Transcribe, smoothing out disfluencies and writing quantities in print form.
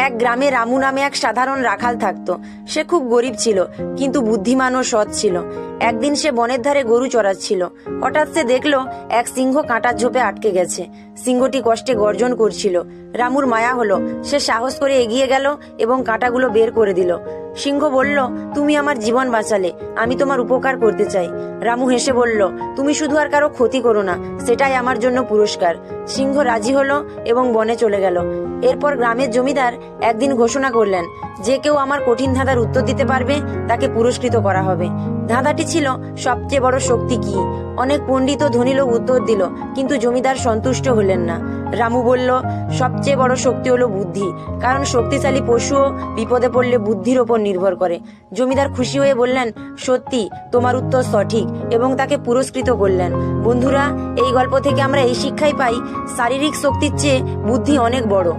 এক গ্রামে রামু নামে এক সাধারণ রাখাল থাকতো। সে খুব গরিব ছিল, কিন্তু বুদ্ধিমান ও সৎ ছিল। একদিন সে বনের ধারে গরু চড়াচ্ছিল। হঠাৎ সে দেখলো এক সিংহ কাঁটার ঝোপে আটকে গেছে। সিংহটি কষ্টে গর্জন করছিল। রামুর মায়া হলো। সে সাহস করে এগিয়ে গেল এবং কাঁটাগুলো বের করে দিল। সিংহ বলল, তুমি আমার জীবন বাঁচালে, আমি তোমার উপকার করতে চাই। রামু হেসে বলল, তুমি শুধু আর কারো ক্ষতি করো না, সেটাই আমার জন্য পুরস্কার। সিংহ রাজি হলো এবং বনে চলে গেল। এরপর গ্রামের জমিদার একদিন ঘোষণা করলেন, যে কেউ আমার কঠিন ধাঁধার উত্তর দিতে পারবে তাকে পুরস্কৃত করা হবে। ধাঁধাটি ছিল, সবচেয়ে বড় শক্তি কি? অনেক পণ্ডিত ও ধনী লোক উত্তর দিল, কিন্তু জমিদার সন্তুষ্ট হলেন না। রামু বলল, সবচেয়ে বড় শক্তি হলো বুদ্ধি, কারণ শক্তিশালী পশুও বিপদে পড়লে বুদ্ধির ওপর নির্ভর করে। জমিদার খুশি হয়ে বললেন, সত্যি তোমার উত্তর সঠিক, এবং তাকে পুরস্কৃত করলেন। বন্ধুরা, এই গল্প থেকে আমরা এই শিক্ষাই পাই, শারীরিক শক্তির চেয়ে বুদ্ধি অনেক বড়।